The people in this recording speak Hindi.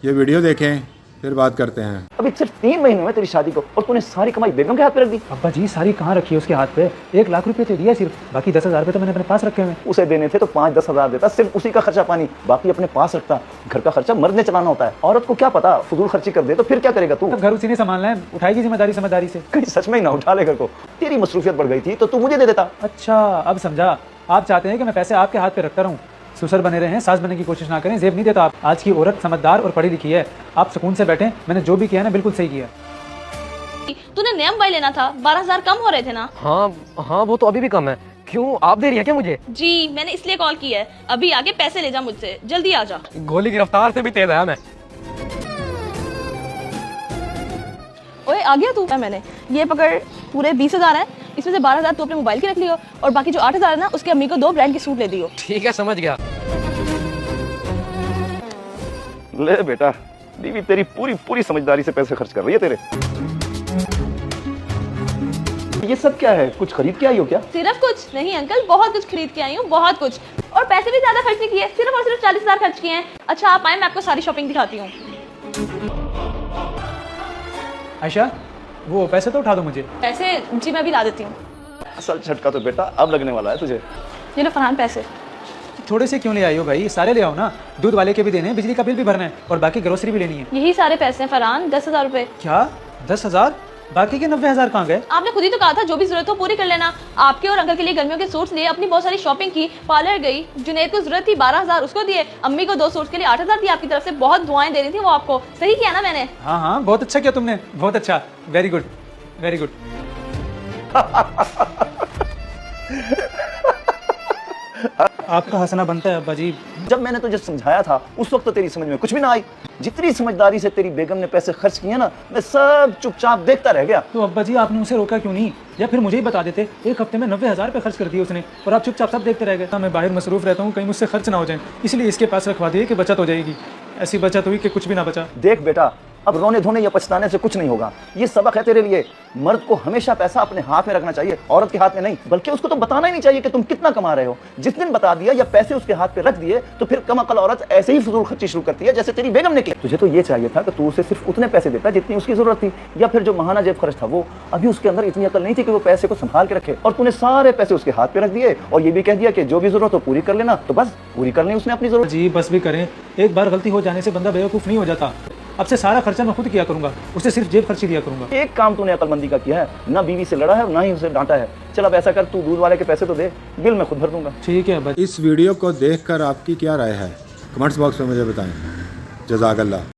ये वीडियो देखें फिर बात करते हैं। अभी सिर्फ 3 महीने हुए तेरी शादी को और तूने सारी कमाई बेगम के हाथ पे रख दी। अब्बा जी सारी कहाँ रखी है उसके हाथ पे? 1 लाख रुपए तो दिया सिर्फ, बाकी 10,000 रुपए तो मैंने अपने पास रखे हुए हैं। उसे देने थे तो 5-10 हजार देता, सिर्फ उसी का खर्चा पानी, बाकी अपने पास रखता। घर का खर्चा मर्द ने चलाना होता है, औरत को क्या पता फजूल खर्ची कर दे तो फिर क्या करेगा तू? घर उसी ने संभालना है, उठाएगी जिम्मेदारी समझदारी से। कहीं सच में ही ना उठा ले घर को। तेरी मसरूफियत बढ़ गई थी तो तू मुझे दे देता। अच्छा अब समझा, आप चाहते हैं कि मैं पैसे आपके हाथ पे रखता रहूं, ससुर बने रहें, सास बनने की कोशिश ना करें। जेब नहीं देता आप। आज की औरत समझदार और पढ़ी लिखी है, आप सुकून से बैठें। मैंने जो भी किया ना बिल्कुल सही किया। तूने नया मोबाइल लेना था, 12,000 कम हो रहे थे ना? हाँ वो तो अभी भी कम है। क्यों आप दे रही है क्या मुझे? जी मैंने इसलिए कॉल किया है, अभी आके पैसे ले जा मुझसे, जल्दी आ जा। गोली की रफ्तार से भी तेज है मैं। ओए आ गया तू? मैंने ये पकड़, पूरे 20,000 है, इसमें से 12,000 तू अपने मोबाइल की रख लियो और बाकी जो 8,000 है ना उसके अम्मी को 2 ब्रांड की सूट ले दियो। ठीक है समझ गया। ले बेटा, बीवी तेरी पूरी समझदारी से पैसे खर्च कर रही है तेरे। ये सब क्या है? कुछ खरीद के आई हो क्या? सिर्फ कुछ नहीं अंकल, बहुत कुछ खरीद के आई हूँ, बहुत कुछ। और पैसे भी ज्यादा खर्च नहीं किए, सिर्फ और सिर्फ 40,000 खर्च किए हैं। अच्छा आप आए, मैं आपको सारी शॉपिंग दिखाती हूँ। आयशा वो पैसे तो उठा दो मुझे। पैसे जी मैं अभी ला देती हूँ। असल झटका तो बेटा अब लगने वाला है तुझे। ये लो फरहान पैसे। थोड़े से क्यों ले आई हो भाई? सारे ले आओ ना, दूध वाले के भी देने हैं, बिजली का बिल भी भरना है और बाकी ग्रोसरी भी लेनी है। यही सारे पैसे हैं फरहान, 10,000 रुपए। क्या 10,000? बाकी के 90,000 कहाँ गए? आपने खुद ही तो कहा था जो भी जरूरत हो पूरी कर लेना। आपके और अंकल के लिए गर्मियों के सूट्स लिए, अपनी बहुत सारी शॉपिंग की, पार्लर गई, जुनैद को जरूरत थी 12,000 उसको दिए, अम्मी को 2 सूट्स के लिए 8,000 दिए। आपकी तरफ से बहुत दुआएं देनी थी वो आपको। सही किया ना मैंने? हाँ बहुत अच्छा किया तुमने, बहुत अच्छा, वेरी गुड वेरी गुड। आपका हंसना बनता है अब्बा जी। जब मैंने तुझे समझाया था उस वक्त तो तेरी समझ में कुछ भी ना आई। जितनी समझदारी से तेरी बेगम ने पैसे खर्च किए ना, मैं सब चुपचाप देखता रह गया। तो अब्बा जी आपने उसे रोका क्यों नहीं? या फिर मुझे ही बता देते। 1 हफ्ते में 90,000 रुपये खर्च कर दिए उसने और आप चुपचाप सब देखते रह गए। मैं बाहर मसरूफ रहता हूँ, कहीं मुझसे खर्च ना हो जाए, इसलिए इसके पास रखवा दिए कि बचत हो जाएगी। ऐसी बचत हुई कि कुछ भी ना बचा। देख बेटा, अब रोने धोने या पछताने से कुछ नहीं होगा। ये सबक है तेरे लिए। मर्द को हमेशा पैसा अपने हाथ में रखना चाहिए, औरत के हाथ में नहीं। बल्कि उसको तो बताना ही नहीं चाहिए कि तुम कितना कमा रहे हो। जिस दिन बता दिया या पैसे उसके हाथ पे रख दिए तो फिर कम अकल औरत ऐसे ही फजूल खर्ची शुरू करती है जैसे तेरी बेगम ने किया। तुझे तो ये चाहिए था कि तू उसे सिर्फ उतने पैसे देता जितनी उसकी जरूरत थी, या फिर जो महाना जेब खर्च था वो। अभी उसके अंदर इतनी अकल नहीं थी कि वो पैसे को संभाल के रखे, और तूने सारे पैसे उसके हाथ पे रख दिए और ये भी कह दिया कि जो भी जरूरत हो पूरी कर लेना। तो बस पूरी करनी उसने अपनी जरूरत। जी बस भी करें, एक बार गलती हो जाने से बंदा बेवकूफ़ नहीं हो जाता। अब से सारा खर्चा मैं खुद किया करूंगा, उसे सिर्फ जेब खर्ची दिया करूंगा। एक काम तूने अकलमंदी का किया है, ना बीवी से लड़ा है और ना ही उसे डांटा है। चल अब ऐसा कर, तू दूध वाले के पैसे तो दे, बिल मैं खुद भर दूंगा। ठीक है। इस वीडियो को देखकर आपकी क्या राय है कमेंट्स बॉक्स में मुझे बताएं। जज़ाकल्लाह।